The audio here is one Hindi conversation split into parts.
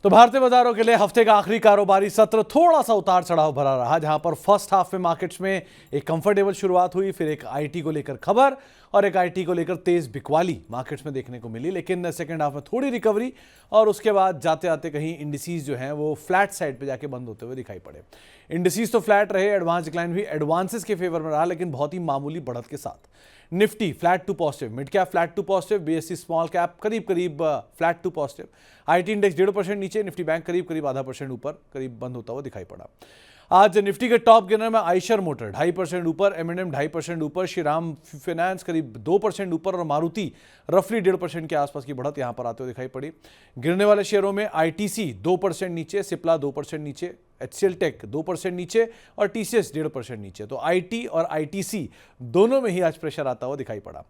तो भारतीय बाजारों के लिए हफ्ते का आखिरी कारोबारी सत्र थोड़ा सा उतार चढ़ाव भरा रहा, जहां पर फर्स्ट हाफ में मार्केट्स में एक कंफर्टेबल शुरुआत हुई, फिर एक आईटी को लेकर खबर और एक आईटी को लेकर तेज बिकवाली मार्केट्स में देखने को मिली। लेकिन सेकंड हाफ में थोड़ी रिकवरी और उसके बाद जाते आते कहीं इंडिसीज जो हैं वो फ्लैट साइड पे जाके बंद होते हुए दिखाई पड़े। इंडिसीज तो फ्लैट रहे, एडवांस डिक्लाइन भी एडवांसेस के फेवर में रहा, लेकिन बहुत ही मामूली बढ़त के साथ। Nifty flat to positive, mid cap flat to positive, BSE small cap करीब करीब flat to positive, IT index 1.5% नीचे, निफ्टी बैंक करीब करीब 0.5% ऊपर करीब बंद होता हुआ दिखाई पड़ा। आज निफ्टी के टॉप गेनर में आइशर मोटर 2.5% ऊपर, एम&एम 2.5% ऊपर, श्रीराम फाइनेंस करीब 2% ऊपर और मारुति रफली 1.5% के आसपास की बढ़त यहां पर आते हुए दिखाई पड़ी। गिरने वाले शेयरों में आईटीसी 2% नीचे, सिप्ला 2% नीचे, एचसीएल टेक 2% नीचे और टीसीएस 1.5% नीचे। तो आईटी और आईटीसी दोनों में ही आज प्रेशर आता हुआ दिखाई पड़ा।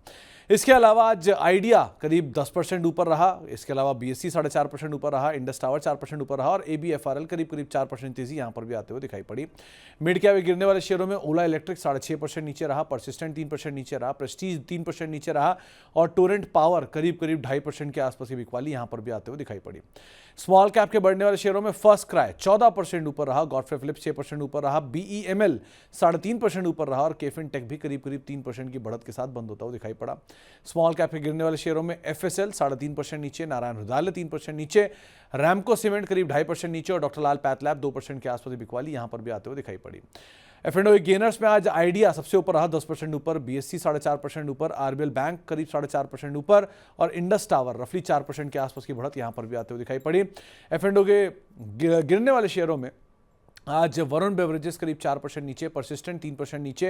इसके अलावा आज आइडिया करीब 10% ऊपर रहा, इसके अलावा बीएससी 4.5% ऊपर रहा, इंडस टावर 4% ऊपर रहा और एबीएफआरएल करीब करीब 4% तेजी यहां पर भी आते हुए दिखाई पड़ी। मिड कैप गिरने वाले शेयरों में ओला इलेक्ट्रिक 6.5% नीचे रहा, परसिस्टेंट 3% नीचे रहा, प्रेस्टीज 3% नीचे रहा और टोरेंट पावर करीब करीब 2.5% के आसपास की बिकवाली यहां पर भी आते हुए दिखाई पड़ी। स्मॉल कैप के बढ़ने वाले शेयरों में फर्स्ट क्राई 14% ऊपर रहा, गॉडफ्रे फिलिप्स 6% ऊपर रहा, बीईएमएल 3.5% ऊपर रहा और केफिन टेक भी करीब करीब 3% की बढ़त के साथ बंद होता हुआ दिखाई पड़ा। स्मॉल कैप के गिरने वाले शेयरों में एफएसएल 3.5% नीचे, नारायण हृदयालय 3% नीचे, रैमको सीमेंट करीब 2.5% नीचे और डॉक्टर लाल पैथलैब 2% के आसपास बिकवाली यहां पर भी आते हुए दिखाई पड़ी। एफ&ओ गेनर्स में आज आइडिया सबसे ऊपर रहा 10% ऊपर, बीएससी 4.5% ऊपर, आरबीएल बैंक करीब 4.5% ऊपर और इंडस टावर रफली 4% के आसपास की बढ़त यहां पर भी आते हुए दिखाई पड़ी। एफ&ओ के गिरने वाले शेयरों में आज वरुण बेवरेजेस करीब 4% नीचे, परसिस्टेंट 3% नीचे,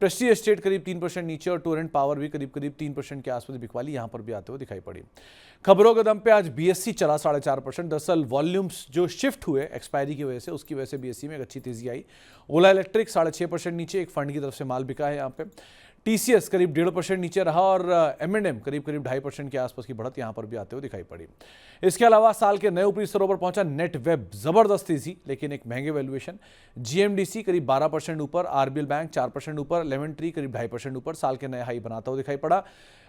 प्रेस्टीज एस्टेट करीब 3% नीचे और टोरेंट पावर भी करीब करीब 3% के आसपास बिकवाली यहां पर भी आते हुए दिखाई पड़ी। खबरों के दम पे आज बीएससी चला 4.5%। दरअसल वॉल्यूम्स जो शिफ्ट हुए एक्सपायरी की वजह से, उसकी वजह से बीएससी में एक अच्छी तेजी आई। ओला इलेक्ट्रिक 6.5% नीचे, एक फंड की तरफ से माल बिका है यहाँ पे। टीसीएस करीब 1.5% नीचे रहा और एम&एम करीब करीब 2.5% के आसपास की बढ़त यहां पर भी आते हुए दिखाई पड़ी। इसके अलावा साल के नए ऊपरी स्तरों पर पहुंचा नेट वेब, जबरदस्त तेजी लेकिन एक महंगे वैल्यूएशन। जीएमडीसी करीब 12% ऊपर, आरबीएल बैंक 4% ऊपर, लेमन ट्री करीब 2.5% ऊपर साल के नए हाई बनाता हुआ दिखाई पड़ा।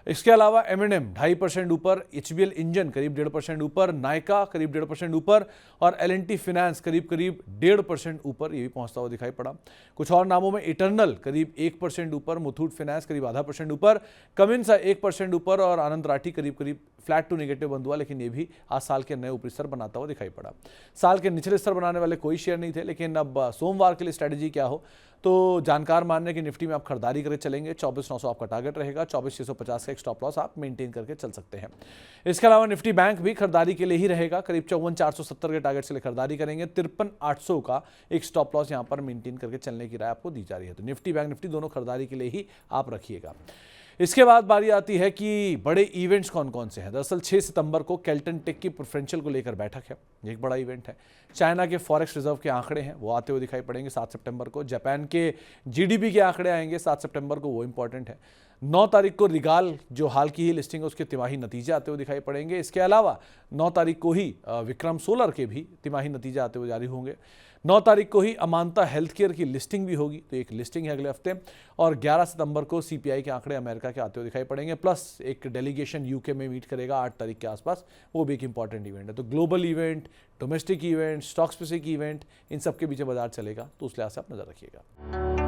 इसके अलावा एम&एम 2.5% ऊपर, एचबीएल इंजन करीब 1.5% ऊपर, नायका करीब 1.5% ऊपर और एल&टी फाइनेंस करीब करीब 1.5% ऊपर ये भी पहुंचता हुआ दिखाई पड़ा। कुछ और नामों में इटर्नल करीब 1% ऊपर, मुथूट फाइनेंस करीब 0.5% ऊपर, कमिंसा 1% ऊपर और आनंद राठी करीब करीब फ्लैट टू नेगेटिव बंद हुआ, लेकिन ये भी आज साल के नए ऊपरी स्तर बनाता हुआ दिखाई पड़ा। साल के निचले स्तर बनाने वाले कोई शेयर नहीं थे, लेकिन अब सोमवार के लिए स्ट्रेटेजी क्या हो तो जानकार मान रहे कि निफ्टी में आप खरीदारी करके चलेंगे। 24,900 आपका टारगेट रहेगा, 24,650 का एक स्टॉप लॉस आप मेंटेन करके चल सकते हैं। इसके अलावा निफ्टी बैंक भी खरीदारी के लिए ही रहेगा, करीब 54,470 के टारगेट से लिए खरीदारी करेंगे। 53,800 का एक स्टॉप लॉस यहां पर मेंटेन करके चलने की राय आपको दी जा रही है। तो निफ्टी बैंक निफ्टी दोनों खरीदारी के लिए ही आप रखिएगा। इसके बाद बारी आती है कि बड़े इवेंट्स कौन कौन से हैं। दरअसल 6 सितंबर को केल्टन टेक की प्रेफरेंशियल को लेकर बैठक है, एक बड़ा इवेंट है। चाइना के फॉरेक्स रिजर्व के आंकड़े हैं वो आते हुए दिखाई पड़ेंगे 7 सितंबर को। जापान के जीडीपी के आंकड़े आएंगे 7 सितंबर को, वो इंपॉर्टेंट है। 9 तारीख को रिगाल जो हाल की ही लिस्टिंग है उसके तिमाही नतीजे आते हुए दिखाई पड़ेंगे। इसके अलावा 9 तारीख को ही विक्रम सोलर के भी तिमाही नतीजे आते हुए जारी होंगे। 9 तारीख को ही अमांता हेल्थ केयर की लिस्टिंग भी होगी, तो एक लिस्टिंग है अगले हफ्ते। और 11 सितंबर को सीपीआई के आंकड़े अमेरिका के आते हुए दिखाई पड़ेंगे, प्लस एक डेलीगेशन यूके में मीट करेगा 8 तारीख के आसपास, वो भी एक इंपॉर्टेंट इवेंट है। तो global event, domestic event, stock specific event, इन सब के पीछे बाजार चलेगा, तो उस लिहाज से आप नजर रखिएगा।